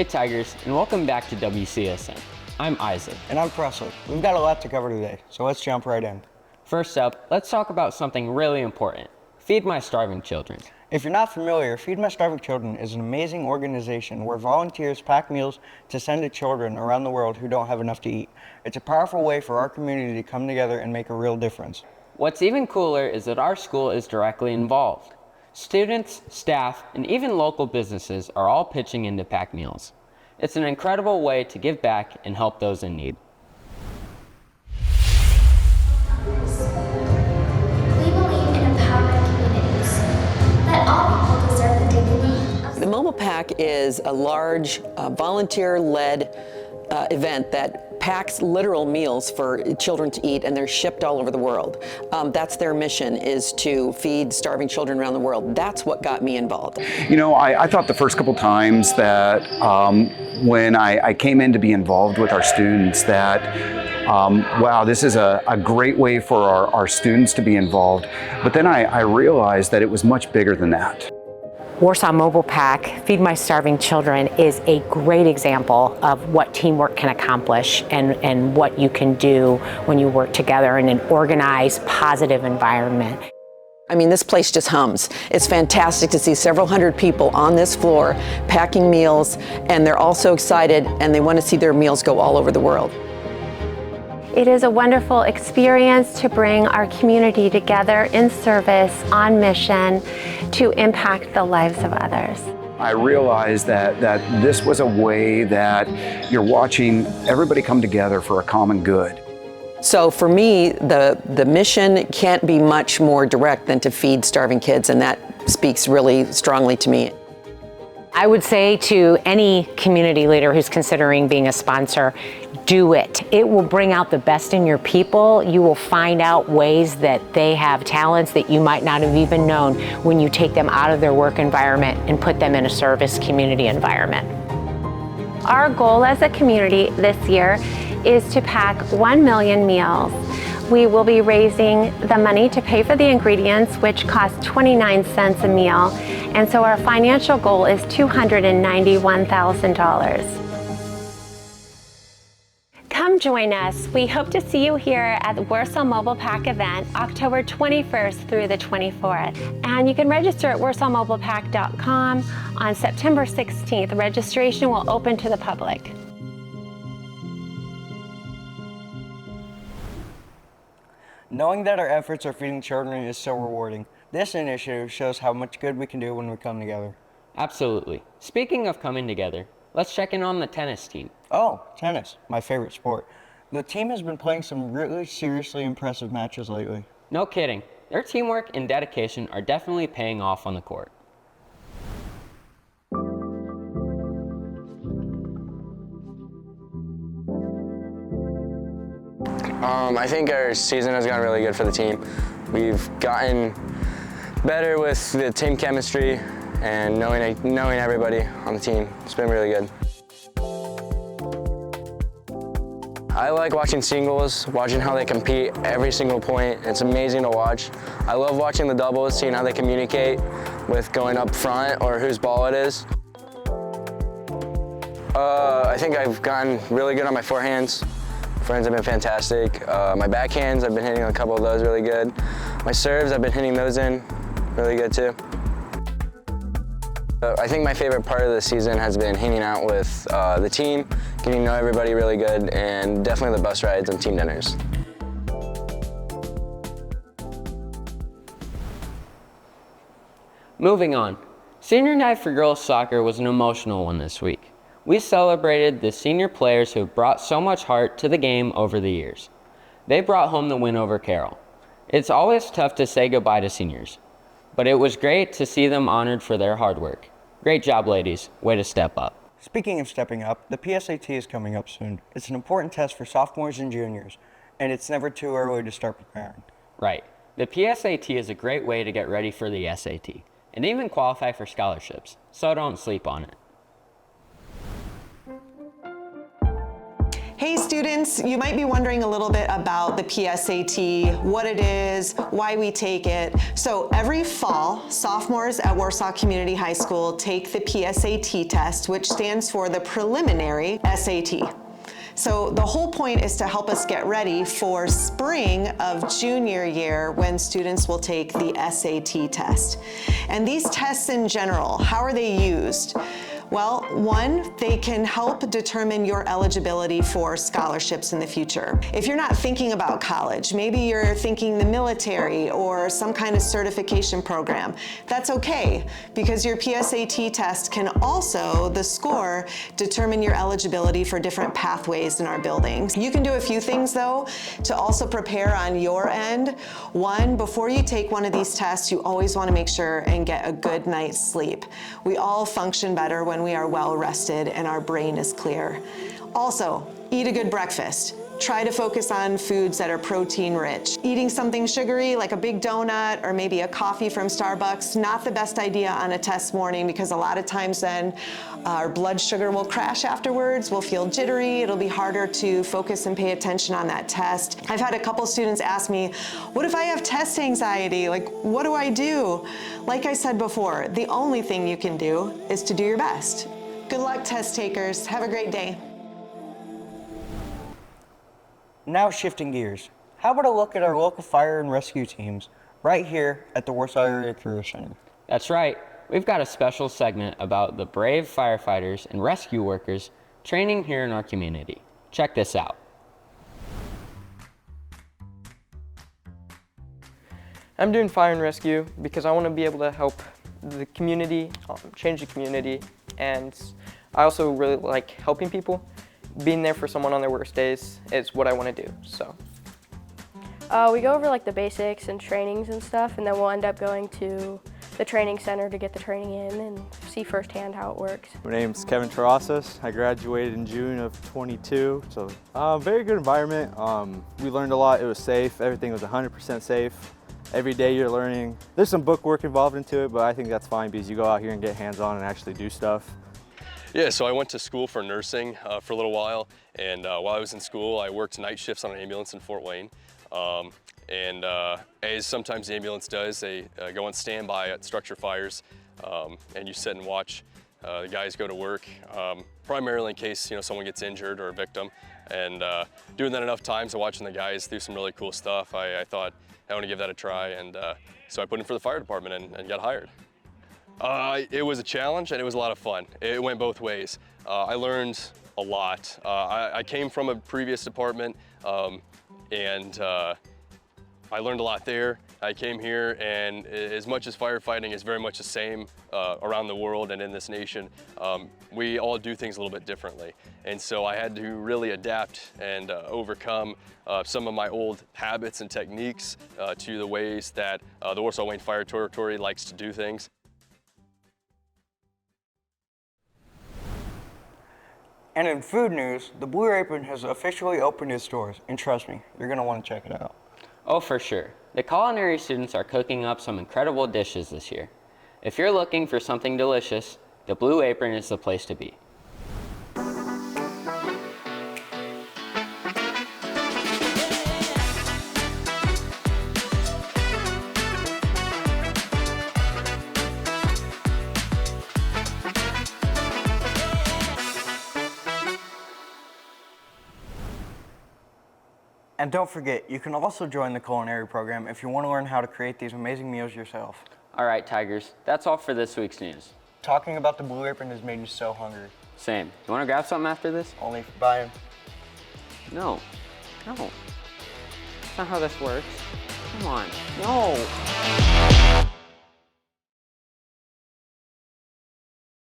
Hey Tigers, and welcome back to WCSN. I'm Isaac. And I'm Presley. We've got a lot to cover today, so let's jump right in. First up, let's talk about something really important. Feed My Starving Children. If you're not familiar, Feed My Starving Children is an amazing organization where volunteers pack meals to send to children around the world who don't have enough to eat. It's a powerful way for our community to come together and make a real difference. What's even cooler is that our school is directly involved. Students, staff, and even local businesses are all pitching in to pack meals. It's an incredible way to give back and help those in need. We believe in empowering communities, that all people deserve the dignity of The Mobile Pack is a large volunteer-led event that packs literal meals for children to eat, and they're shipped all over the world. That's their mission, is to feed starving children around the world. That's what got me involved. You know, I thought the first couple times that when I came in to be involved with our students that wow, this is a great way for our students to be involved. But then I realized that it was much bigger than that. Warsaw Mobile Pack, Feed My Starving Children, is a great example of what teamwork can accomplish and what you can do when you work together in an organized, positive environment. I mean, this place just hums. It's fantastic to see several hundred people on this floor packing meals, and they're all so excited and they want to see their meals go all over the world. It is a wonderful experience to bring our community together in service, on mission, to impact the lives of others. I realized that this was a way that you're watching everybody come together for a common good. So for me, the mission can't be much more direct than to feed starving kids, and that speaks really strongly to me. I would say to any community leader who's considering being a sponsor, do it. It will bring out the best in your people. You will find out ways that they have talents that you might not have even known when you take them out of their work environment and put them in a service community environment. Our goal as a community this year is to pack 1 million meals. We will be raising the money to pay for the ingredients, which cost 29 cents a meal. And so our financial goal is $291,000. Come join us. We hope to see you here at the Warsaw Mobile Pack event, October 21st through the 24th. And you can register at warsawmobilepack.com on September 16th. Registration will open to the public. Knowing that our efforts are feeding children is so rewarding. This initiative shows how much good we can do when we come together. Absolutely. Speaking of coming together, let's check in on the tennis team. Oh, tennis, my favorite sport. The team has been playing some really seriously impressive matches lately. No kidding. Their teamwork and dedication are definitely paying off on the court. I think our season has gone really good for the team. We've gotten better with the team chemistry and knowing everybody on the team. It's been really good. I like watching singles, watching how they compete every single point. It's amazing to watch. I love watching the doubles, seeing how they communicate with going up front or whose ball it is. I think I've gotten really good on my forehands. Forehands have been fantastic. My backhands, I've been hitting a couple of those really good. My serves, I've been hitting those in really good too. I think my favorite part of the season has been hanging out with the team, getting to know everybody really good, and definitely the bus rides and team dinners. Moving on. Senior night for girls soccer was an emotional one this week. We celebrated the senior players who have brought so much heart to the game over the years. They brought home the win over Carroll. It's always tough to say goodbye to seniors, but it was great to see them honored for their hard work. Great job, ladies. Way to step up. Speaking of stepping up, the PSAT is coming up soon. It's an important test for sophomores and juniors, and it's never too early to start preparing. Right. The PSAT is a great way to get ready for the SAT and even qualify for scholarships, so don't sleep on it. Hey Hey students, you might be wondering a little bit about the PSAT, what it is, why we take it. So every fall, sophomores at Warsaw Community High School take the PSAT test, which stands for the preliminary SAT. So the whole point is to help us get ready for spring of junior year when students will take the SAT test. And these tests in general, how are they used? Well, one, they can help determine your eligibility for scholarships in the future. If you're not thinking about college, maybe you're thinking the military or some kind of certification program, that's okay, because your PSAT test can also, the score, determine your eligibility for different pathways in our buildings. You can do a few things though to also prepare on your end. One, before you take one of these tests, you always want to make sure and get a good night's sleep. We all function better when we are well rested and our brain is clear. Also, eat a good breakfast. Try to focus on foods that are protein rich. Eating something sugary like a big donut or maybe a coffee from Starbucks, not the best idea on a test morning, because a lot of times then our blood sugar will crash afterwards, we'll feel jittery, it'll be harder to focus and pay attention on that test. I've had a couple students ask me, what if I have test anxiety? Like, what do I do? Like I said before, the only thing you can do is to do your best. Good luck, test takers. Have a great day. Now shifting gears, how about a look at our local fire and rescue teams right here at the Warsaw Area Career Center? That's right. We've got a special segment about the brave firefighters and rescue workers training here in our community. Check this out. I'm doing fire and rescue because I want to be able to help the community, change the community, and I also really like helping people. Being there for someone on their worst days is what I want to do. So we go over like the basics and trainings and stuff, and then we'll end up going to the training center to get the training in and see firsthand how it works. My name's Kevin Terrasas. I graduated in June of 22, so very good environment. We learned a lot. It was safe. Everything was 100% safe. Every day you're learning. There's some book work involved into it, but I think that's fine because you go out here and get hands-on and actually do stuff. Yeah, so I went to school for nursing for a little while, and while I was in school, I worked night shifts on an ambulance in Fort Wayne. As sometimes the ambulance does, they go on standby at structure fires, and you sit and watch the guys go to work, primarily in case someone gets injured or a victim. And doing that enough times and watching the guys do some really cool stuff, I thought I want to give that a try, and so I put in for the fire department and got hired. It was a challenge and it was a lot of fun. It went both ways. I learned a lot. I came from a previous department and I learned a lot there. I came here, and as much as firefighting is very much the same around the world and in this nation, we all do things a little bit differently. And so I had to really adapt and overcome some of my old habits and techniques to the ways that the Warsaw Wayne Fire Territory likes to do things. And in food news, the Blue Apron has officially opened its doors, and trust me, you're going to want to check it out. Oh, for sure. The culinary students are cooking up some incredible dishes this year. If you're looking for something delicious, the Blue Apron is the place to be. And don't forget, you can also join the Culinary Program if you want to learn how to create these amazing meals yourself. All right, Tigers, that's all for this week's news. Talking about the Blue Apron has made me so hungry. Same. You want to grab something after this? Only for buying. No. No. That's not how this works. Come on. No.